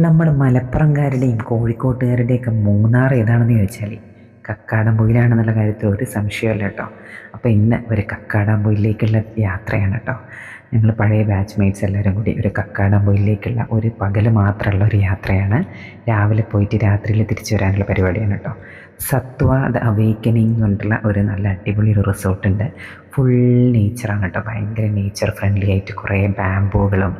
നമ്മുടെ മലപ്പുറംകാരുടെയും കോഴിക്കോട്ടുകാരുടെയൊക്കെ മൂന്നാർ ഏതാണെന്ന് ചോദിച്ചാൽ കക്കാടംപൊയിലാണെന്നുള്ള കാര്യത്തിൽ ഒരു സംശയമല്ല കേട്ടോ. അപ്പോൾ ഇന്ന് ഒരു കക്കാടംപൊയിലേക്കുള്ള യാത്രയാണ് കേട്ടോ. ഞങ്ങൾ പഴയ ബാച്ച്മേറ്റ്സ് എല്ലാവരും കൂടി ഒരു കക്കാടംപൊയിലേക്കുള്ള ഒരു പകൽ മാത്രമുള്ള ഒരു യാത്രയാണ്. രാവിലെ പോയിട്ട് രാത്രിയിൽ തിരിച്ചു വരാനുള്ള പരിപാടിയാണ് കേട്ടോ. സത്വ ദ അവേക്കനിങ് എന്ന് പറഞ്ഞിട്ടുള്ള ഒരു നല്ല അടിപൊളി ഒരു റിസോർട്ടുണ്ട്. ഫുൾ നേച്ചറാണ് കേട്ടോ. ഭയങ്കര നേച്ചർ ഫ്രണ്ട്ലി ആയിട്ട് കുറേ ബാംബുകളും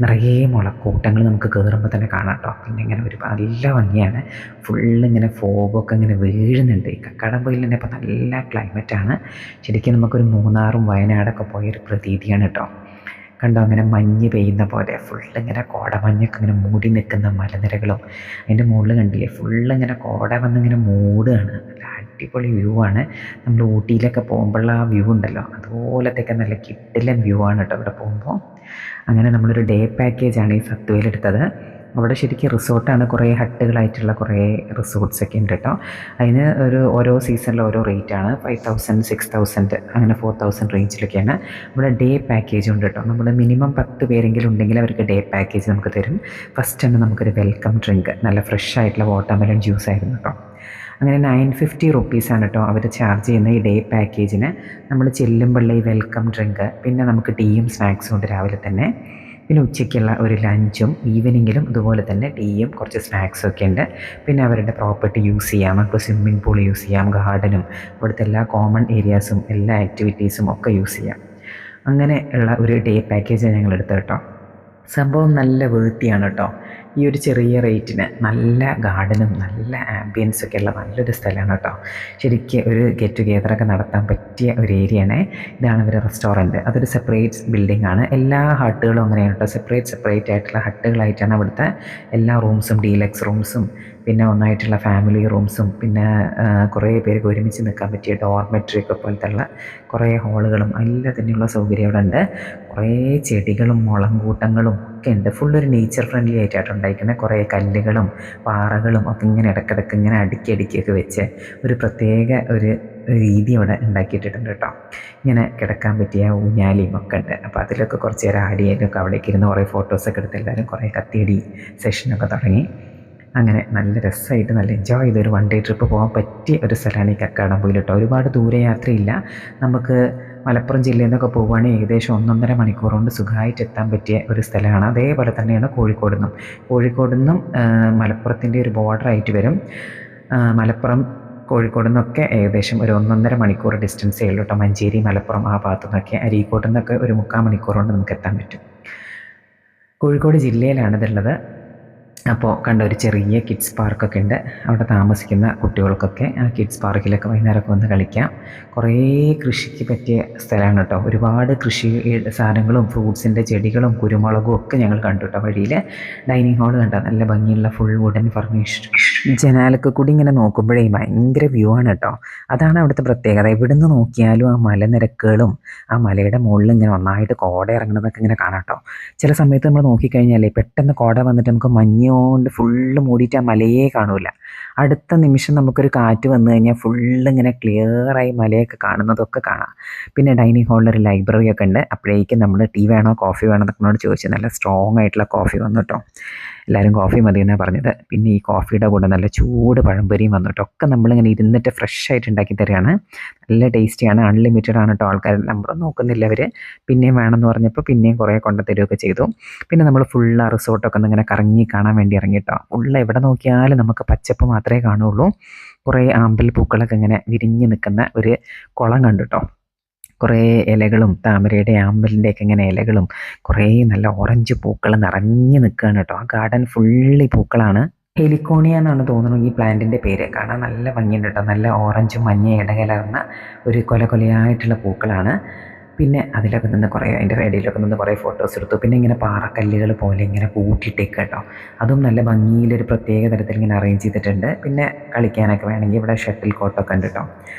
നിറയെ മുളക്കൂട്ടങ്ങൾ നമുക്ക് കയറുമ്പോൾ തന്നെ കാണാം കേട്ടോ. പിന്നെ ഇങ്ങനെ ഒരു നല്ല ഭംഗിയാണ്. ഫുള്ളിങ്ങനെ ഫോഗൊക്കെ ഇങ്ങനെ വീഴുന്നുണ്ട്. ഈ കക്കാടംപൊയിൽ തന്നെ ഇപ്പോൾ നല്ല ക്ലൈമറ്റാണ്. ശരിക്കും നമുക്കൊരു മൂന്നാറും വയനാടൊക്കെ പോയൊരു പ്രതീതിയാണ് കേട്ടോ. കണ്ടോ, അങ്ങനെ മഞ്ഞ് പെയ്യുന്ന പോലെ ഫുള്ളിങ്ങനെ കോടമഞ്ഞൊക്കെ ഇങ്ങനെ മൂടി നിൽക്കുന്ന മലനിരകളും അതിൻ്റെ മുകളിൽ കണ്ടില്ലേ ഫുള്ളിങ്ങനെ കോട വന്നിങ്ങനെ മൂടുകയാണ്. നല്ല അടിപൊളി വ്യൂ ആണ്. നമ്മൾ ഊട്ടിയിലൊക്കെ പോകുമ്പോഴുള്ള ആ വ്യൂ ഉണ്ടല്ലോ, അതുപോലത്തെയൊക്കെ നല്ല കിടിലൻ വ്യൂ ആണ് കേട്ടോ ഇവിടെ പോകുമ്പോൾ. അങ്ങനെ നമ്മളൊരു ഡേ പാക്കേജാണ് ഈ സത്വയിലെടുത്തത്. അവിടെ ശരിക്കും റിസോർട്ടാണ്. കുറേ ഹട്ടുകളായിട്ടുള്ള കുറേ റിസോർട്ട്സൊക്കെ ഉണ്ട് കേട്ടോ. അതിന് ഓരോ സീസണിൽ ഓരോ റേറ്റാണ്. 5000, 6000 അങ്ങനെ 4000 റേഞ്ചിലൊക്കെയാണ്. ഇവിടെ ഡേ പാക്കേജ് ഉണ്ട് കേട്ടോ. നമ്മൾ മിനിമം 10 പേരെങ്കിലും ഉണ്ടെങ്കിൽ അവർക്ക് ഡേ പാക്കേജ് നമുക്ക് തരും. ഫസ്റ്റ് തന്നെ നമുക്കൊരു വെൽക്കം ഡ്രിങ്ക്, നല്ല ഫ്രഷ് ആയിട്ടുള്ള വാട്ടർമെലൺ ജ്യൂസ് ആയിരുന്നു കേട്ടോ. അങ്ങനെ 950 റുപ്പീസാണ് കേട്ടോ അവർ ചാർജ് ചെയ്യുന്ന ഈ ഡേ പാക്കേജിന്. നമ്മൾ ചെല്ലുമ്പോഴുള്ള ഈ വെൽക്കം ഡ്രിങ്ക്, പിന്നെ നമുക്ക് ടീയും സ്നാക്സും ഉണ്ട് രാവിലെ തന്നെ. പിന്നെ ഉച്ചയ്ക്കുള്ള ഒരു ലഞ്ചും ഈവനിങ്ങിലും ഇതുപോലെ തന്നെ ടീയും കുറച്ച് സ്നാക്സും ഒക്കെ ഉണ്ട്. പിന്നെ അവരുടെ പ്രോപ്പർട്ടി യൂസ് ചെയ്യാം, നമുക്ക് സ്വിമ്മിംഗ് പൂൾ യൂസ് ചെയ്യാം, ഗാർഡനും അവിടുത്തെ എല്ലാ കോമൺ ഏരിയാസും എല്ലാ ആക്ടിവിറ്റീസും ഒക്കെ യൂസ് ചെയ്യാം. അങ്ങനെ ഉള്ള ഒരു ഡേ പാക്കേജ് ഞങ്ങൾ എടുത്തത് കേട്ടോ. സംഭവം നല്ല വൃത്തിയാണ് കേട്ടോ. ഈ ഒരു ചെറിയ റേറ്റിന് നല്ല ഗാർഡനും നല്ല ആംബിയൻസൊക്കെ ഉള്ള നല്ലൊരു സ്ഥലമാണ് കേട്ടോ. ശരിക്കും ഒരു ഗെറ്റ് ടുഗെദറൊക്കെ നടത്താൻ പറ്റിയ ഒരു ഏരിയയാണ്. ഇതാണ് ഇവരുടെ റെസ്റ്റോറൻറ്റ്. അതൊരു സെപ്പറേറ്റ് ബിൽഡിംഗ് ആണ്. എല്ലാ ഹട്ടുകളും അങ്ങനെയാണ് കേട്ടോ. സെപ്പറേറ്റ് ആയിട്ടുള്ള ഹട്ടുകളായിട്ടാണ് അവിടുത്തെ എല്ലാ റൂംസും. ഡീലക്സ് റൂംസും പിന്നെ ഒന്നായിട്ടുള്ള ഫാമിലി റൂംസും പിന്നെ കുറേ പേർക്ക് ഒരുമിച്ച് നിൽക്കാൻ പറ്റിയ ഡോർമെട്രി ഒക്കെ പോലത്തുള്ള കുറേ ഹാളുകളും എല്ലാത്തിനുള്ള സൗകര്യം അവിടെ ഉണ്ട്. കുറേ ചെടികളും മുളങ്കൂട്ടങ്ങളും ഒക്കെ ഉണ്ട്. ഫുള്ളൊരു നേച്ചർ ഫ്രണ്ട്ലി ആയിട്ടാണ് ഉണ്ടായിരിക്കുന്നത്. കുറേ കല്ലുകളും പാറകളും ഒക്കെ ഇങ്ങനെ ഇടയ്ക്കിടയ്ക്ക് ഇങ്ങനെ അടുക്കിയൊക്കെ വെച്ച് ഒരു പ്രത്യേക ഒരു രീതി അവിടെ ഉണ്ടാക്കിയിട്ടുണ്ട് കേട്ടോ. ഇങ്ങനെ കിടക്കാൻ പറ്റിയ ഊഞ്ഞാലിയും ഒക്കെ ഉണ്ട്. അപ്പോൾ അതിലൊക്കെ കുറച്ച് നേരം ആടിയൊക്കെ അവിടേക്ക് ഇരുന്ന് കുറേ ഫോട്ടോസൊക്കെ എടുത്ത് എല്ലാവരും കുറേ കത്തിയടി സെഷനൊക്കെ തുടങ്ങി. അങ്ങനെ നല്ല രസമായിട്ട് നല്ല എൻജോയ് ചെയ്തൊരു 1 ഡേ ട്രിപ്പ് പോകാൻ പറ്റിയ ഒരു സ്ഥലമാണ് ഈ കക്കാടംപൊയിൽ കേട്ടോ. ഒരുപാട് ദൂരെ യാത്രയില്ല. നമുക്ക് മലപ്പുറം ജില്ലയിൽ നിന്നൊക്കെ പോകുവാണെങ്കിൽ ഏകദേശം 1.5 മണിക്കൂർ കൊണ്ട് സുഖമായിട്ട് എത്താൻ പറ്റിയ ഒരു സ്ഥലമാണ്. അതേപോലെ തന്നെയാണ് കോഴിക്കോട് നിന്നും മലപ്പുറത്തിൻ്റെ ഒരു ബോർഡറായിട്ട് വരും. മലപ്പുറം കോഴിക്കോട് നിന്നൊക്കെ ഏകദേശം ഒരു 1.5 മണിക്കൂർ ഡിസ്റ്റൻസേ ഉള്ളൂ കേട്ടോ. മഞ്ചേരി മലപ്പുറം ആ ഭാഗത്തു നിന്നൊക്കെ. അരീക്കോട് നിന്നൊക്കെ ഒരു 3/4 മണിക്കൂർ കൊണ്ട് നമുക്ക് എത്താൻ പറ്റും. കോഴിക്കോട് ജില്ലയിലാണിതുള്ളത്. അപ്പോൾ കണ്ട ഒരു ചെറിയ കിഡ്സ് പാർക്കൊക്കെ ഉണ്ട്. അവിടെ താമസിക്കുന്ന കുട്ടികൾക്കൊക്കെ ആ കിഡ്സ് പാർക്കിലൊക്കെ വൈകുന്നേരമൊക്കെ വന്ന് കളിക്കാം. കുറേ കൃഷിക്ക് പറ്റിയ സ്ഥലമാണ് കേട്ടോ. ഒരുപാട് കൃഷി സാധനങ്ങളും ഫ്രൂട്ട്സിൻ്റെ ചെടികളും കുരുമുളകും ഒക്കെ ഞങ്ങൾ കണ്ടു കേട്ടോ വഴിയിൽ. ഡൈനിങ് ഹാൾ കണ്ട നല്ല ഭംഗിയുള്ള ഫുൾ വുഡൻ ഫർണിഷ്ഡ്. ജനാലൊക്കെ കൂടി ഇങ്ങനെ നോക്കുമ്പോഴേ ഭയങ്കര വ്യൂ ആണ് കേട്ടോ. അതാണ് അവിടുത്തെ പ്രത്യേകത. എവിടുന്ന് നോക്കിയാലും ആ മലനിരക്കുകളും ആ മലയുടെ മുകളിൽ ഇങ്ങനെ നന്നായിട്ട് കോട ഇറങ്ങുന്നതൊക്കെ ഇങ്ങനെ കാണാം കേട്ടോ. ചില സമയത്ത് നമ്മൾ നോക്കിക്കഴിഞ്ഞാൽ പെട്ടെന്ന് കോട വന്നിട്ട് നമുക്ക് മഞ്ഞുകൊണ്ട് ഫുള്ള് മൂടിയിട്ട് ആ മലയെ കാണൂല. അടുത്ത നിമിഷം നമുക്കൊരു കാറ്റ് വന്നു കഴിഞ്ഞാൽ ഫുള്ളിങ്ങനെ ക്ലിയറായി മലയൊക്കെ കാണുന്നതൊക്കെ കാണാം. പിന്നെ ഡൈനിങ് ഹാളിൽ ഒരു ലൈബ്രറി ഒക്കെ ഉണ്ട്. അപ്പോഴേക്കും നമ്മൾ ടീ വേണോ കോഫി വേണോ എന്നൊക്കെ ചോദിച്ചു. നല്ല സ്ട്രോങ് ആയിട്ടുള്ള കോഫി വന്നു കേട്ടോ. എല്ലാവരും കോഫി മതി എന്നാണ് പറഞ്ഞത്. പിന്നെ ഈ കോഫിയുടെ കൂടെ നല്ല ചൂട് പഴംപൊരിയും വന്നു കേട്ടോ. ഒക്കെ നമ്മളിങ്ങനെ ഇരുന്നിട്ട് ഫ്രഷ് ആയിട്ട് ഉണ്ടാക്കി തരികയാണ്. നല്ല ടേസ്റ്റിയാണ്. അൺലിമിറ്റഡ് ആണ് കേട്ടോ. ആൾക്കാർ നമ്പർ നോക്കുന്നില്ല അവർ. പിന്നെയും വേണമെന്ന് പറഞ്ഞപ്പോൾ പിന്നെയും കുറേ കൊണ്ടുതരികയൊക്കെ ചെയ്തു. പിന്നെ നമ്മൾ ഫുള്ള് ആ റിസോർട്ടൊക്കെ ഒന്ന് ഇങ്ങനെ കറങ്ങി കാണാൻ വേണ്ടി ഇറങ്ങി കേട്ടോ. ഫുള്ള് എവിടെ നോക്കിയാലും നമുക്ക് പച്ചപ്പ് മാത്രമേ കാണുള്ളൂ. കുറേ ആമ്പൽ പൂക്കളൊക്കെ ഇങ്ങനെ വിരിഞ്ഞ് നിൽക്കുന്ന ഒരു കുളം കണ്ടു കേട്ടോ. കുറേ ഇലകളും താമരയുടെ ആമ്പലിൻ്റെയൊക്കെ ഇങ്ങനെ ഇലകളും കുറേ നല്ല ഓറഞ്ച് പൂക്കൾ നിറഞ്ഞ് നിൽക്കുകയാണ് കേട്ടോ. ആ ഗാർഡൻ ഫുള്ളി പൂക്കളാണ്. ഹെലിക്കോണിയ എന്നാണ് തോന്നുന്നു ഈ പ്ലാന്റിൻ്റെ പേര്. കാണാൻ നല്ല ഭംഗിയുണ്ട് കേട്ടോ. നല്ല ഓറഞ്ചും മഞ്ഞ ഇടകലർന്ന ഒരു കൊലയായിട്ടുള്ള പൂക്കളാണ്. പിന്നെ അതിലൊക്കെ നിന്ന് കുറേ അതിൻ്റെ ഇടയിലൊക്കെ നിന്ന് കുറേ ഫോട്ടോസ് എടുത്തു. പിന്നെ ഇങ്ങനെ പാറക്കല്ലുകൾ പോലെ ഇങ്ങനെ കൂട്ടിയിട്ടേക്ക് കേട്ടോ. അതും നല്ല ഭംഗിയിലൊരു പ്രത്യേക തരത്തിൽ ഇങ്ങനെ അറേഞ്ച് ചെയ്തിട്ടുണ്ട്. പിന്നെ കളിക്കാനൊക്കെ വേണമെങ്കിൽ ഇവിടെ ഷട്ടിൽ കോട്ടൊക്കെ ഉണ്ട് കേട്ടോ.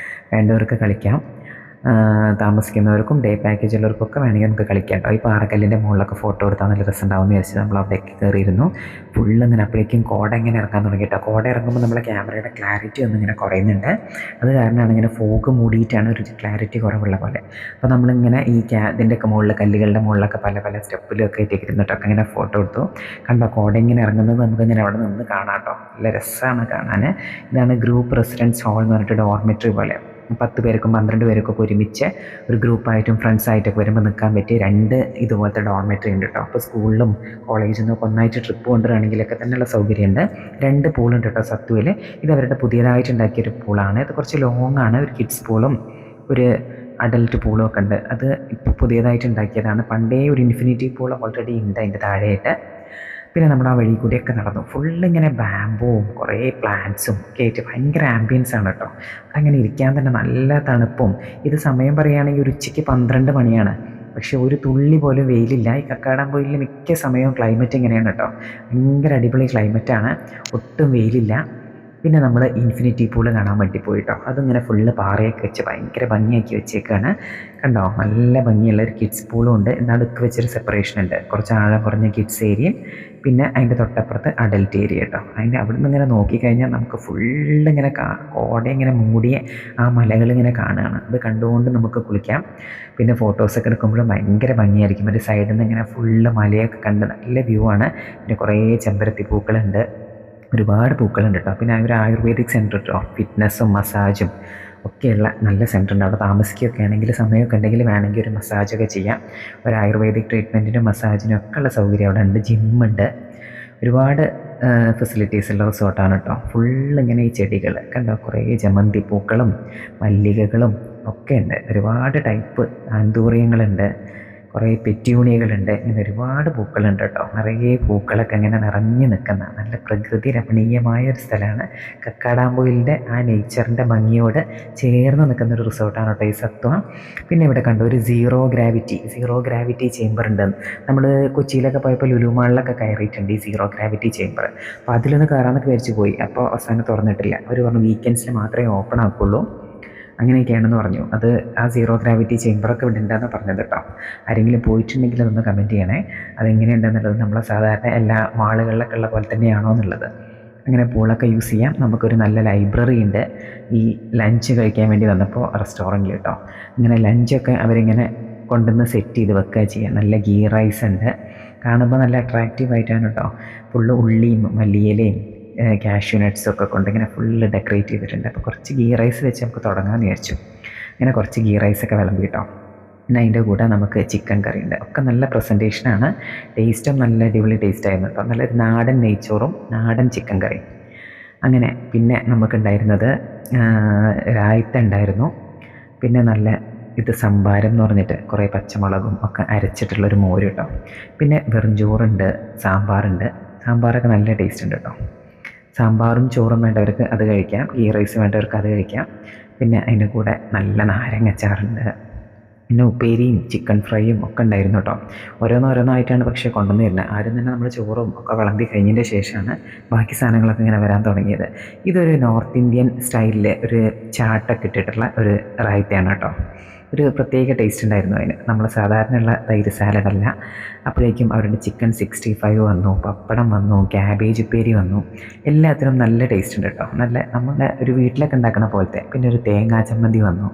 വേണ്ടവർക്ക് കളിക്കാം. താമസിക്കുന്നവർക്കും ഡേ പാക്കേജ് ഉള്ളവർക്കൊക്കെ വേണമെങ്കിൽ നമുക്ക് കളിക്കാം കേട്ടോ. ഈ പാറക്കല്ലിൻ്റെ മുകളിലൊക്കെ ഫോട്ടോ എടുത്താൽ നല്ല രസമുണ്ടാവും എന്ന് വിചാരിച്ച് നമ്മൾ അവിടേക്ക് കയറിയിരുന്നു. ഫുള്ള് ഇങ്ങനെ അപ്പോഴേക്കും കോട ഇങ്ങനെ ഇറങ്ങാൻ തുടങ്ങി കേട്ടോ. കോട ഇറങ്ങുമ്പോൾ നമ്മളെ ക്യാമറയുടെ ക്ലാരിറ്റി ഒന്നും ഇങ്ങനെ കുറയുന്നുണ്ട്. അത് കാരണമാണ് ഇങ്ങനെ ഫോഗ് മൂടിയിട്ടാണ് ഒരു ക്ലാരിറ്റി കുറവുള്ള പോലെ. അപ്പോൾ നമ്മളിങ്ങനെ ഈ ഇതിൻ്റെയൊക്കെ മുകളിൽ കല്ലുകളുടെ മുകളിലൊക്കെ പല പല സ്റ്റെപ്പിലൊക്കെ ഇരുന്നിട്ടൊക്കെ ഇങ്ങനെ ഫോട്ടോ എടുത്തു. കണ്ടോ കോട ഇങ്ങനെ ഇറങ്ങുന്നത് നമുക്കിങ്ങനെ അവിടെ നിന്ന് കാണാം കേട്ടോ. നല്ല രസമാണ് കാണാൻ. ഇതാണ് ഗ്രൂപ്പ് റെസിഡൻസ് ഹാൾ എന്ന് പറഞ്ഞിട്ട് ഡോർമെറ്ററി പോലെ 10 പേർക്കും 12 പേർക്കൊക്കെ ഒരുമിച്ച് ഒരു ഗ്രൂപ്പായിട്ടും ഫ്രണ്ട്സായിട്ടൊക്കെ വരുമ്പോൾ നിൽക്കാൻ പറ്റിയ 2 ഇതുപോലത്തെ ഡോർമെറ്ററി ഉണ്ട് കേട്ടോ. അപ്പോൾ സ്കൂളിലും കോളേജിൽ നിന്നൊക്കെ ഒന്നായിട്ട് ട്രിപ്പ് കൊണ്ടുവരികയാണെങ്കിലൊക്കെ തന്നെയുള്ള സൗകര്യമുണ്ട്. 2 പൂളുണ്ട് കേട്ടോ സത്വയിൽ. ഇത് അവരുടെ പുതിയതായിട്ട് ഉണ്ടാക്കിയൊരു പൂളാണ്. ഇത് കുറച്ച് ലോങ് ആണ്. ഒരു കിഡ്സ് പൂളും ഒരു അഡൽട്ട് പൂളും ഒക്കെ ഉണ്ട്. അത് ഇപ്പോൾ പുതിയതായിട്ട് ഉണ്ടാക്കിയതാണ്. പണ്ടേ ഒരു ഇൻഫിനിറ്റി പൂൾ ഓൾറെഡി ഉണ്ട് അതിൻ്റെ താഴെയായിട്ട്. പിന്നെ നമ്മൾ ആ വഴി കൂടിയൊക്കെ നടന്നു. ഫുള്ളിങ്ങനെ ബാമ്പുവും കുറേ പ്ലാന്റ്സും ഒക്കെ ആയിട്ട് ഭയങ്കര ആംബിയൻസ് ആണ് കേട്ടോ. അങ്ങനെ ഇരിക്കാൻ തന്നെ നല്ല തണുപ്പും. ഇത് സമയം പറയുകയാണെങ്കിൽ ഒരു ഉച്ചയ്ക്ക് 12 മണിയാണ്. പക്ഷേ ഒരു തുള്ളി പോലും വെയിലില്ല. ഈ കക്കാടംപൊയിലിൽ മിക്ക സമയവും ക്ലൈമറ്റ് ഇങ്ങനെയാണ് കേട്ടോ. ഭയങ്കര അടിപൊളി ക്ലൈമറ്റാണ്. ഒട്ടും വെയിലില്ല. പിന്നെ നമ്മൾ ഇൻഫിനിറ്റി പൂള് കാണാൻ വേണ്ടി പോയിട്ടോ. അതിങ്ങനെ ഫുള്ള് പാറയൊക്കെ വെച്ച് ഭയങ്കര ഭംഗിയാക്കി വെച്ചേക്കാണ്. കണ്ടോ നല്ല ഭംഗിയുള്ള ഒരു കിഡ്സ് പൂളും ഉണ്ട്. നടുക്ക് വെച്ചൊരു സെപ്പറേഷൻ ഉണ്ട്. കുറച്ച് ആഴം കുറഞ്ഞ കിഡ്സ് ഏരിയയും പിന്നെ അതിൻ്റെ തൊട്ടപ്പുറത്ത് അഡൽട്ട് ഏരിയ കേട്ടോ. അതിൻ്റെ അവിടെ നിന്ന് ഇങ്ങനെ നോക്കിക്കഴിഞ്ഞാൽ നമുക്ക് ഫുള്ളിങ്ങനെ കോട ഇങ്ങനെ മൂടിയ ആ മലകളിങ്ങനെ കാണുകയാണ്. അത് കണ്ടുകൊണ്ട് നമുക്ക് കുളിക്കാം. പിന്നെ ഫോട്ടോസൊക്കെ എടുക്കുമ്പോഴും ഭയങ്കര ഭംഗിയായിരിക്കും. ഒരു സൈഡിൽ നിന്ന് ഇങ്ങനെ ഫുള്ള് മലയൊക്കെ കണ്ട് നല്ല വ്യൂ ആണ്. പിന്നെ കുറേ ചെമ്പരത്തി പൂക്കളുണ്ട്. ഒരുപാട് പൂക്കളുണ്ട് കേട്ടോ. പിന്നെ ഒരു ആയുർവേദിക് സെൻറ്റർ കേട്ടോ. ഫിറ്റ്നസ്സും മസാജും ഒക്കെയുള്ള നല്ല സെൻറ്റർ ഉണ്ട്. അവിടെ താമസിക്കുകയൊക്കെ ആണെങ്കിൽ സമയമൊക്കെ ഉണ്ടെങ്കിൽ വേണമെങ്കിൽ ഒരു മസാജൊക്കെ ചെയ്യാം. ഒരു ആയുർവേദിക് ട്രീറ്റ്മെൻറ്റിനും മസാജിനും ഒക്കെ ഉള്ള സൗകര്യം അവിടെ ഉണ്ട്. ജിമ്മുണ്ട്. ഒരുപാട് ഫെസിലിറ്റീസ് ഉള്ള റിസോർട്ടാണ് കേട്ടോ. ഫുള്ളിങ്ങനെ ഈ ചെടികൾ കണ്ടോ. കുറേ ജമന്തി പൂക്കളും മല്ലികകളും ഒക്കെ ഉണ്ട്. ഒരുപാട് ടൈപ്പ് ആന്തൂറിയങ്ങളുണ്ട്. കുറേ പെറ്റ്യൂണിയകളുണ്ട്. ഇങ്ങനെ ഒരുപാട് പൂക്കളുണ്ട് കേട്ടോ. നിറയെ പൂക്കളൊക്കെ ഇങ്ങനെ നിറഞ്ഞു നിൽക്കുന്ന നല്ല പ്രകൃതി രമണീയമായ ഒരു സ്ഥലമാണ്. കക്കാടാംപൊയിലിൻ്റെ ആ നേച്ചറിൻ്റെ ഭംഗിയോട് ചേർന്ന് നിൽക്കുന്ന ഒരു റിസോർട്ടാണ് കേട്ടോ ഈ സത്വ. പിന്നെ ഇവിടെ കണ്ടു ഒരു സീറോ ഗ്രാവിറ്റി ചേംബർ ഉണ്ട്. നമ്മൾ കൊച്ചിയിലൊക്കെ പോയപ്പോൾ ലുലു മാളിലൊക്കെ കയറിയിട്ടുണ്ട് ഈ സീറോ ഗ്രാവിറ്റി ചേംബർ. അപ്പോൾ അതിലൊന്ന് കയറാമെന്നൊക്കെ വിചാരിച്ച് പോയി. അപ്പോൾ അവസാനം തുറന്നിട്ടില്ല. അവർ പറഞ്ഞു വീക്കെൻഡ്സിൽ മാത്രമേ ഓപ്പൺ ആക്കുള്ളൂ. അങ്ങനെയൊക്കെയാണെന്ന് പറഞ്ഞു. അത് ആ സീറോ ഗ്രാവിറ്റി ചേംബറൊക്കെ ഇവിടെ ഉണ്ടെന്ന് പറഞ്ഞത് കേട്ടോ. ആരെങ്കിലും പോയിട്ടുണ്ടെങ്കിൽ അതൊന്ന് കമൻറ്റ് ചെയ്യണേ. അതെങ്ങനെയുണ്ടെന്നുള്ളത് നമ്മളെ സാധാരണ എല്ലാ മാളുകളിലൊക്കെ ഉള്ള പോലെ തന്നെയാണോ എന്നുള്ളത്. അങ്ങനെ പൂളൊക്കെ യൂസ് ചെയ്യാം. നമുക്കൊരു നല്ല ലൈബ്രറി ഉണ്ട്. ഈ ലഞ്ച് കഴിക്കാൻ വേണ്ടി വന്നപ്പോൾ റെസ്റ്റോറൻറ്റിൽ കേട്ടോ. ഇങ്ങനെ ലഞ്ചൊക്കെ അവരിങ്ങനെ കൊണ്ടുവന്ന് സെറ്റ് ചെയ്ത് വെക്കുക ചെയ്യാം. നല്ല ഗീ റൈസ് ഉണ്ട്. കാണുമ്പോൾ നല്ല അട്രാക്റ്റീവായിട്ടാണ് കേട്ടോ. ഫുള്ള് ഉള്ളിയും മല്ലിയിലയും കാഷ്യൂ നട്ട്സൊക്കെ കൊണ്ട് ഇങ്ങനെ ഫുള്ള് ഡെക്കറേറ്റ് ചെയ്തിട്ടുണ്ട്. അപ്പോൾ കുറച്ച് ഗീ റൈസ് വെച്ച് നമുക്ക് തുടങ്ങാമെന്ന് വിചാരിച്ചു. ഇങ്ങനെ കുറച്ച് ഗീ റൈസൊക്കെ വിളമ്പി കേട്ടോ. പിന്നെ അതിൻ്റെ കൂടെ നമുക്ക് ചിക്കൻ കറി ഉണ്ട്. ഒക്കെ നല്ല പ്രസൻറ്റേഷനാണ്. ടേസ്റ്റും നല്ല അടിപൊളി ടേസ്റ്റ് ആയിരുന്നു കേട്ടോ. നല്ലൊരു നാടൻ നെയ്ച്ചോറും നാടൻ ചിക്കൻ കറിയും. അങ്ങനെ പിന്നെ നമുക്കുണ്ടായിരുന്നത് രായ്ത്ത ഉണ്ടായിരുന്നു. പിന്നെ നല്ല ഇത് സംഭാരം എന്ന് പറഞ്ഞിട്ട് കുറേ പച്ചമുളകും ഒക്കെ അരച്ചിട്ടുള്ളൊരു മോര് കേട്ടോ. പിന്നെ വെറും ചോറുണ്ട്, സാമ്പാറുണ്ട്. സാമ്പാറൊക്കെ നല്ല ടേസ്റ്റ് ഉണ്ട് കേട്ടോ. സാമ്പാറും ചോറും വേണ്ടവർക്ക് അത് കഴിക്കാം. ഗീ റൈസ് വേണ്ടവർക്ക് അത് കഴിക്കാം. പിന്നെ അതിൻ്റെ കൂടെ നല്ല നാരങ്ങച്ചാറുണ്ട്. പിന്നെ ഉപ്പേരിയും ചിക്കൻ ഫ്രൈയും ഒക്കെ ഉണ്ടായിരുന്നു കേട്ടോ. ഓരോന്നോരോന്നായിട്ടാണ് പക്ഷേ കൊണ്ടുവന്ന് തരുന്നത്. ആദ്യം തന്നെ നമ്മൾ ചോറും ഒക്കെ വിളമ്പി കഴിഞ്ഞതിൻ്റെ ശേഷമാണ് ബാക്കി സാധനങ്ങളൊക്കെ ഇങ്ങനെ വരാൻ തുടങ്ങിയത്. ഇതൊരു നോർത്ത് ഇന്ത്യൻ സ്റ്റൈലിൽ ഒരു ചാട്ടൊക്കെ ഇട്ടിട്ടുള്ള ഒരു റൈത്തയാണ് കേട്ടോ. ഒരു പ്രത്യേക ടേസ്റ്റ് ഉണ്ടായിരുന്നു അതിന്. നമ്മൾ സാധാരണയുള്ള തൈര് സാലഡല്ല. അപ്പോഴേക്കും അവരുടെ ചിക്കൻ 65 വന്നു, പപ്പടം വന്നു, ക്യാബേജ് ഉപ്പേരി വന്നു. എല്ലാത്തിനും നല്ല ടേസ്റ്റ് ഉണ്ട് കേട്ടോ. നല്ല നമ്മുടെ ഒരു വീട്ടിലൊക്കെ ഉണ്ടാക്കുന്ന പോലത്തെ. പിന്നെ ഒരു തേങ്ങാ ചമ്മന്തി വന്നു.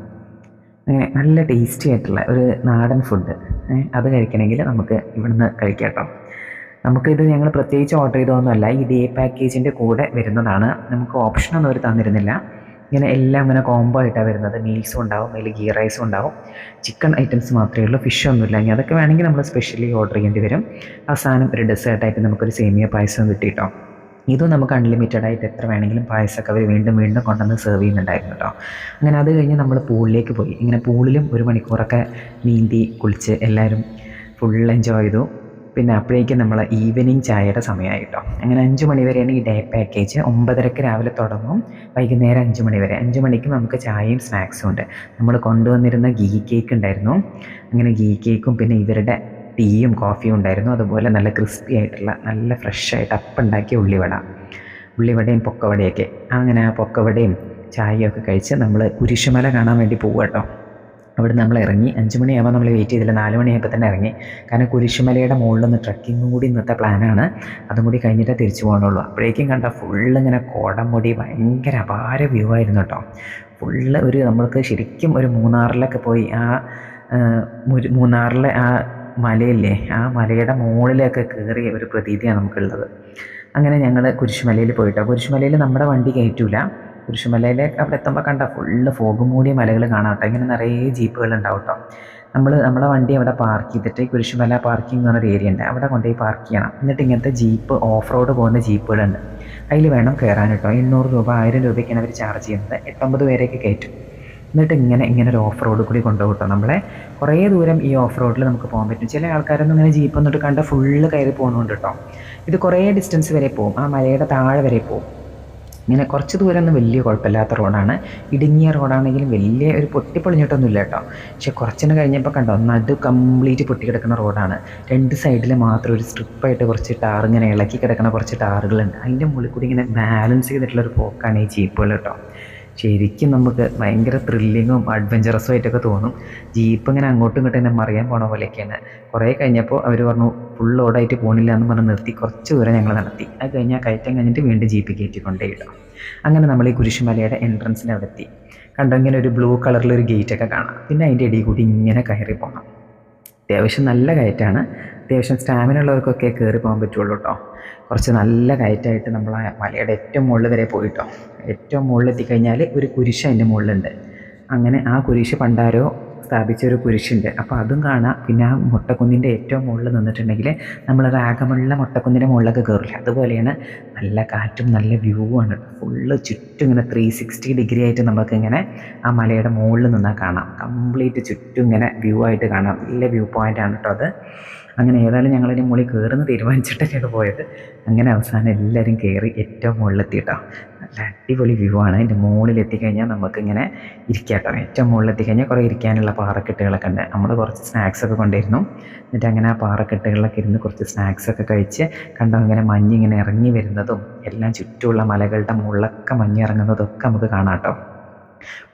അങ്ങനെ നല്ല ടേസ്റ്റി ആയിട്ടുള്ള ഒരു നാടൻ ഫുഡ്. അത് കഴിക്കണമെങ്കിൽ നമുക്ക് ഇവിടുന്ന് കഴിക്കാം കേട്ടോ. നമുക്കിത് ഞങ്ങൾ പ്രത്യേകിച്ച് ഓർഡർ ചെയ്തതൊന്നുമല്ല. ഈ ഡേ പാക്കേജിൻ്റെ കൂടെ വരുന്നതാണ്. നമുക്ക് ഓപ്ഷനൊന്നും അവർ തന്നിരുന്നില്ല. ഇങ്ങനെ എല്ലാം ഇങ്ങനെ കോംബോ ആയിട്ടാണ് വരുന്നത്. മീൽസും ഉണ്ടാവും, അതിൽ ഗീ റൈസും ഉണ്ടാവും. ചിക്കൻ ഐറ്റംസ് മാത്രമേ ഉള്ളൂ, ഫിഷൊന്നുമില്ല. ഇനി അതൊക്കെ വേണമെങ്കിൽ നമ്മൾ സ്പെഷ്യലി ഓർഡർ ചെയ്യേണ്ടി വരും. അവസാനം ഒരു ഡെസേർട്ടായിട്ട് നമുക്കൊരു സേമിയ പായസം കിട്ടിയിട്ടോ. ഇതും നമുക്ക് അൺലിമിറ്റഡ് ആയിട്ട് എത്ര വേണമെങ്കിലും പായസമൊക്കെ അവർ വീണ്ടും വീണ്ടും കൊണ്ടുവന്ന് സെർവ് ചെയ്യുന്നുണ്ടായിരുന്നു കേട്ടോ. അങ്ങനെ അത് കഴിഞ്ഞ് നമ്മൾ പൂളിലേക്ക് പോയി. ഇങ്ങനെ പൂളിലും 1 മണിക്കൂറൊക്കെ നീന്തി കുളിച്ച് എല്ലാവരും ഫുൾ എൻജോയ് ചെയ്തു. പിന്നെ അപ്പോഴേക്കും നമ്മൾ ഈവനിങ് ചായയുടെ സമയമായി കേട്ടോ. അങ്ങനെ 5 മണി വരെയാണ് ഈ ഡേ പാക്കേജ്. 9:30 രാവിലെ തുടങ്ങും, വൈകുന്നേരം 5 മണി വരെ. 5 മണിക്ക് നമുക്ക് ചായയും സ്നാക്സും ഉണ്ട്. നമ്മൾ കൊണ്ടുവന്നിരുന്ന ഗീ കേക്ക് ഉണ്ടായിരുന്നു. അങ്ങനെ ഗീ കേക്കും പിന്നെ ഇവരുടെ ടീയും കോഫിയും ഉണ്ടായിരുന്നു. അതുപോലെ നല്ല ക്രിസ്പി ആയിട്ടുള്ള നല്ല ഫ്രഷായിട്ട് അപ്പുണ്ടാക്കിയ ഉള്ളിവടയും പൊക്കവടയൊക്കെ. അങ്ങനെ ആ പൊക്കവടയും ചായയൊക്കെ കഴിച്ച് നമ്മൾ കുരിശുമല കാണാൻ വേണ്ടി പോകുക കേട്ടോ. അവിടെ നമ്മൾ ഇറങ്ങി 5 മണിയാകുമ്പോൾ നമ്മൾ വെയിറ്റ് ചെയ്തില്ല, 4 മണിയായപ്പോൾ തന്നെ ഇറങ്ങി. കാരണം കുരിശുമലയുടെ മുകളിലൊന്ന് ട്രക്കിങ്ങും കൂടി ഇന്നത്തെ പ്ലാനാണ്. അതും കൂടി കഴിഞ്ഞിട്ടേ തിരിച്ചു പോകണുള്ളൂ. അപ്പോഴേക്കും കണ്ട ഫുള്ളിങ്ങനെ കോടംപൊടി, ഭയങ്കര അപാര വ്യൂ ആയിരുന്നു കേട്ടോ. ഫുള്ള് ഒരു നമ്മൾക്ക് ശരിക്കും ഒരു മൂന്നാറിലൊക്കെ പോയി മൂന്നാറിലെ ആ മലയില്ലേ, ആ മലയുടെ മുകളിലൊക്കെ കയറിയ ഒരു പ്രതീതിയാണ് നമുക്കുള്ളത്. അങ്ങനെ ഞങ്ങൾ കുരിശുമലയിൽ പോയിട്ടോ. കുരിശുമലയിൽ നമ്മുടെ വണ്ടി കയറ്റൂല. കുരിശുമലയിലെ അവിടെ എത്തുമ്പോൾ കണ്ട ഫുള്ള് ഫോഗ് മൂടിയ മലകൾ കാണാം കേട്ടോ. ഇങ്ങനെ നിറയെ ജീപ്പുകൾ ഉണ്ടാവും കേട്ടോ. നമ്മളെ വണ്ടി അവിടെ പാർക്ക് ചെയ്തിട്ട് കുരിശുമല പാർക്കിംഗ് എന്ന് പറഞ്ഞൊരു ഏരിയ ഉണ്ട്, അവിടെ കൊണ്ടുപോയി പാർക്ക് ചെയ്യണം. എന്നിട്ട് ഇങ്ങനത്തെ ജീപ്പ് ഓഫ് റോഡ് പോകുന്ന ജീപ്പുകളുണ്ട്, അതിൽ വേണം കയറാൻ കേട്ടോ. 800 രൂപ 1000 രൂപയ്ക്കാണ് അവർ ചാർജ് ചെയ്യുന്നത്. 8-9 പേരെയൊക്കെ കയറ്റും. എന്നിട്ട് ഇങ്ങനെ ഒരു ഓഫ് റോഡ് കൂടി കൊണ്ടുപോകും കേട്ടോ. നമ്മളെ കുറേ ദൂരം ഈ ഓഫ് റോഡിൽ നമുക്ക് പോകാൻ പറ്റും. ചില ആൾക്കാരൊന്നും ഇങ്ങനെ ജീപ്പ് എന്നിട്ട് കണ്ട ഫുള്ള് കയറി പോകുന്നുണ്ട് കേട്ടോ. ഇത് കുറേ ഡിസ്റ്റൻസ് വരെ പോകും, ആ മലയുടെ താഴെ വരെ പോകും. ഇങ്ങനെ കുറച്ച് ദൂരം ഒന്നും വലിയ കുഴപ്പമില്ലാത്ത റോഡാണ്. ഇടുങ്ങിയ റോഡാണെങ്കിലും വലിയ ഒരു പൊട്ടിപ്പൊളിഞ്ഞിട്ടൊന്നുമില്ല കേട്ടോ. പക്ഷെ കുറച്ചിന് കഴിഞ്ഞപ്പോൾ കണ്ടോ, നടു കംപ്ലീറ്റ് പൊട്ടിക്കിടക്കുന്ന റോഡാണ്. 2 സൈഡിൽ മാത്രം ഒരു സ്ട്രിപ്പായിട്ട് കുറച്ച് ടാർ, ഇങ്ങനെ ഇളക്കി കിടക്കുന്ന കുറച്ച് ടാറുകളുണ്ട്. അതിൻ്റെ മുകളിൽ കൂടി ഇങ്ങനെ ബാലൻസ് ചെയ്തിട്ടുള്ളൊരു പോക്കാണ് ഈ ജീപ്പുകൾ കേട്ടോ. ശരിക്കും നമുക്ക് ഭയങ്കര ത്രില്ലിങ്ങും അഡ്വഞ്ചറസും ആയിട്ടൊക്കെ തോന്നും. ജീപ്പ് ഇങ്ങനെ അങ്ങോട്ടും ഇങ്ങോട്ടും തന്നെ മറിയാൻ പോണ പോലെയൊക്കെയാണ്. കുറേ കഴിഞ്ഞപ്പോൾ അവർ പറഞ്ഞു ഫുൾ ലോഡായിട്ട് പോകണില്ല എന്ന് പറഞ്ഞ് നിർത്തി. കുറച്ച് ദൂരം ഞങ്ങൾ നടത്തി. അത് കഴിഞ്ഞാൽ കയറ്റം കഴിഞ്ഞിട്ട് വീണ്ടും ജീപ്പ് കയറ്റി കൊണ്ടേയിട്ടോ. അങ്ങനെ നമ്മൾ ഈ കുരിശുമലയുടെ എൻട്രൻസിൻ്റെ അവിടെ എത്തി. കണ്ടോ, ഇങ്ങനെ ഒരു ബ്ലൂ കളറിലൊരു ഗേറ്റൊക്കെ കാണാം. പിന്നെ അതിൻ്റെ ഇടയിൽ കൂടി ഇങ്ങനെ കയറി പോകണം. അത്യാവശ്യം നല്ല കയറ്റാണ്. അത്യാവശ്യം സ്റ്റാമിന ഉള്ളവർക്കൊക്കെ കയറി പോകാൻ പറ്റുള്ളൂ കേട്ടോ. കുറച്ച് നല്ല കയറ്റായിട്ട് നമ്മൾ ആ മലയുടെ ഏറ്റവും മുകളിൽ വരെ പോയിട്ടോ. ഏറ്റവും മുകളിൽ എത്തിക്കഴിഞ്ഞാൽ ഒരു കുരിശ് അതിൻ്റെ മുകളിലുണ്ട്. അങ്ങനെ ആ കുരിശ് പണ്ടാരോ സ്ഥാപിച്ച ഒരു കുരിശുണ്ട്, അപ്പോൾ അതും കാണാം. പിന്നെ ആ മുട്ടക്കുന്നിൻ്റെ ഏറ്റവും മുകളിൽ നിന്നിട്ടുണ്ടെങ്കിൽ നമ്മൾ വാഗമണിലെ മുട്ടക്കുന്നിൻ്റെ മുകളിലൊക്കെ കയറില്ല, അതുപോലെയാണ്. നല്ല കാറ്റും നല്ല വ്യൂ ആണ്. ഫുള്ള് ചുറ്റും ഇങ്ങനെ 360 ഡിഗ്രി ആയിട്ട് നമുക്കിങ്ങനെ ആ മലയുടെ മുകളിൽ നിന്നാൽ കാണാം. കംപ്ലീറ്റ് ചുറ്റും ഇങ്ങനെ വ്യൂ ആയിട്ട് കാണാം. നല്ല വ്യൂ പോയിൻ്റാണ് കേട്ടോ അത്. അങ്ങനെ ഏതായാലും ഞങ്ങളതിൻ്റെ മുകളിൽ കയറുന്ന തീരുമാനിച്ചിട്ടൊക്കെയാണ് പോയത്. അങ്ങനെ അവസാനം എല്ലാവരും കയറി ഏറ്റവും മുകളിലെത്തി കേട്ടോ. നല്ല അടിപൊളി വ്യൂ ആണ്. അതിൻ്റെ മുകളിൽ എത്തിക്കഴിഞ്ഞാൽ നമുക്കിങ്ങനെ ഇരിക്കാം കേട്ടോ. ഏറ്റവും മുകളിൽ എത്തിക്കഴിഞ്ഞാൽ കുറേ ഇരിക്കാനുള്ള പാറക്കെട്ടുകളൊക്കെ ഉണ്ട്. നമ്മൾ കുറച്ച് സ്നാക്സൊക്കെ കൊണ്ടുവരുന്നു. എന്നിട്ട് അങ്ങനെ ആ പാറക്കെട്ടുകളിലൊക്കെ ഇരുന്ന് കുറച്ച് സ്നാക്സൊക്കെ കഴിച്ച് കണ്ടോ, ഇങ്ങനെ മഞ്ഞിങ്ങനെ ഇറങ്ങി വരുന്നതും എല്ലാം ചുറ്റുമുള്ള മലകളുടെ മുകളിലൊക്കെ മഞ്ഞ് ഇറങ്ങുന്നതൊക്കെ നമുക്ക് കാണാം കേട്ടോ.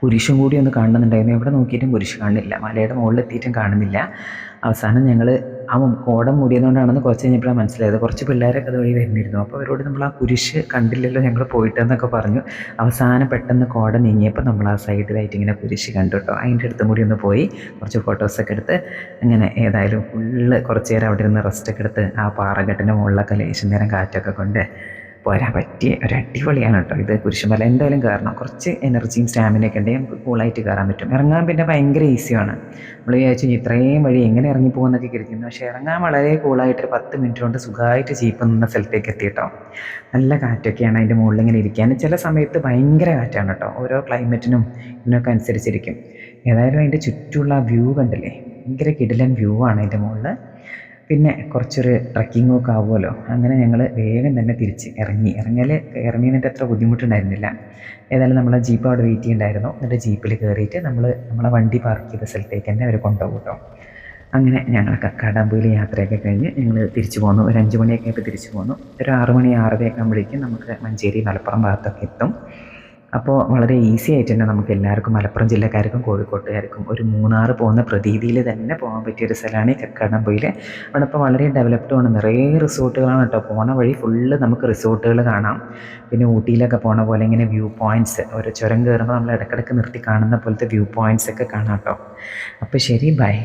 കുരിശും കൂടി ഒന്ന് കാണുന്നുണ്ടായിരുന്നു. എവിടെ നോക്കിയിട്ടും കുരിശ് കാണുന്നില്ല, മലയുടെ മുകളിൽ എത്തിയിട്ടും കാണുന്നില്ല. അവസാനം ഞങ്ങൾ ആ കോടം മൂടിയതുകൊണ്ടാണെന്ന് കുറച്ച് കഴിഞ്ഞപ്പോഴാണ് മനസ്സിലായത്. കുറച്ച് പിള്ളേരൊക്കെ അതുവഴി വരുന്നിരുന്നു. അപ്പോൾ അവരോട് നമ്മൾ ആ കുരിശ് കണ്ടില്ലല്ലോ ഞങ്ങൾ പോയിട്ടെന്നൊക്കെ പറഞ്ഞു. അവസാനം പെട്ടെന്ന് കോട നീങ്ങിയപ്പോൾ നമ്മൾ ആ സൈഡിലായിട്ട് ഇങ്ങനെ കുരിശ് കണ്ടു കേട്ടോ. അതിൻ്റെ അടുത്തും കൂടി ഒന്ന് പോയി കുറച്ച് ഫോട്ടോസൊക്കെ എടുത്ത് അങ്ങനെ ഏതായാലും ഫുള്ള് കുറച്ച് നേരം അവിടെ ഇരുന്ന് റെസ്റ്റൊക്കെ എടുത്ത് ആ പാറക്കെട്ടിൻ്റെ മുകളിലൊക്കെ ലേശം നേരം കാറ്റൊക്കെ കൊണ്ട് പോരാൻ പറ്റിയ ഒരു അടിപൊളിയാണ് കേട്ടോ ഇത് കുരിശുമല. എന്തായാലും കയറണം. കുറച്ച് എനർജിയും സ്റ്റാമിനയൊക്കെ ഉണ്ടെങ്കിൽ നമുക്ക് കൂളായിട്ട് കയറാൻ പറ്റും. ഇറങ്ങാൻ പിന്നെ ഭയങ്കര ഈസിയാണ്. നമ്മൾ വിചാരിച്ചു ഇത്രയും വഴി എങ്ങനെ ഇറങ്ങി പോകുന്നൊക്കെ കരുതുന്നു. പക്ഷേ ഇറങ്ങാൻ വളരെ കൂളായിട്ട് 10 മിനിറ്റ് കൊണ്ട് സുഖമായിട്ട് ജീപ്പ് നിന്ന സ്ഥലത്തേക്ക് എത്തി കേട്ടോ. നല്ല കാറ്റൊക്കെയാണ് അതിൻ്റെ മുകളിൽ ഇങ്ങനെ ഇരിക്കാൻ. ചില സമയത്ത് ഭയങ്കര കാറ്റാണ് കേട്ടോ. ഓരോ ക്ലൈമറ്റിനും ഇതിനൊക്കെ അനുസരിച്ചിരിക്കും. ഏതായാലും അതിൻ്റെ ചുറ്റുമുള്ള വ്യൂ കണ്ടില്ലേ, ഭയങ്കര കിടിലൻ വ്യൂ ആണ് അതിൻ്റെ മുകളിൽ. പിന്നെ കുറച്ചൊരു ട്രക്കിങ്ങൊക്കെ ആവുമല്ലോ. അങ്ങനെ ഞങ്ങൾ വേഗം തന്നെ തിരിച്ച് ഇറങ്ങിയിട്ട് അത്ര ബുദ്ധിമുട്ടുണ്ടായിരുന്നില്ല. ഏതായാലും നമ്മളെ ജീപ്പ് അവിടെ വെയിറ്റ് ചെയ്യുന്നുണ്ടായിരുന്നു. എന്നിട്ട് ജീപ്പിൽ കയറിയിട്ട് നമ്മളെ വണ്ടി പാർക്ക് ചെയ്ത സ്ഥലത്തേക്ക് തന്നെ അവർ കൊണ്ടുപോകും കേട്ടോ. അങ്ങനെ ഞങ്ങൾ കക്കാടംപൊയിൽ യാത്രയൊക്കെ കഴിഞ്ഞ് ഞങ്ങൾ തിരിച്ചു പോന്നു. ഒരു 5 മണിയൊക്കെ ആയപ്പോൾ തിരിച്ചു പോന്നു. ഒരു 6 മണി 6:30 ആകുമ്പോഴേക്കും നമുക്ക് മഞ്ചേരി മലപ്പുറം ഭാഗത്തൊക്കെ എത്തും. അപ്പോൾ വളരെ ഈസി ആയിട്ട് തന്നെ നമുക്ക് എല്ലാവർക്കും, മലപ്പുറം ജില്ലക്കാർക്കും കോഴിക്കോട്ടുകാർക്കും ഒരു മൂന്നാർ പോകുന്ന പ്രതീതിയിൽ തന്നെ പോകാൻ പറ്റിയൊരു സ്ഥലമാണ് ഈ കക്കാടംപൊയിൽ. അവിടെ ഇപ്പോൾ വളരെ ഡെവലപ്ഡ് ആണ്. നിറയെ റിസോർട്ടുകളാണ് കേട്ടോ. പോണ വഴി ഫുള്ള് നമുക്ക് റിസോർട്ടുകൾ കാണാം. പിന്നെ ഊട്ടിയിലൊക്കെ പോണ പോലെ ഇങ്ങനെ വ്യൂ പോയിൻറ്റ്സ്, ഒരു ചുരം കയറുമ്പോൾ നമ്മൾ ഇടയ്ക്കിടയ്ക്ക് നിർത്തി കാണുന്ന പോലത്തെ വ്യൂ പോയിൻറ്റ്സ് ഒക്കെ കാണാം കേട്ടോ. അപ്പോൾ ശരി, ബൈ.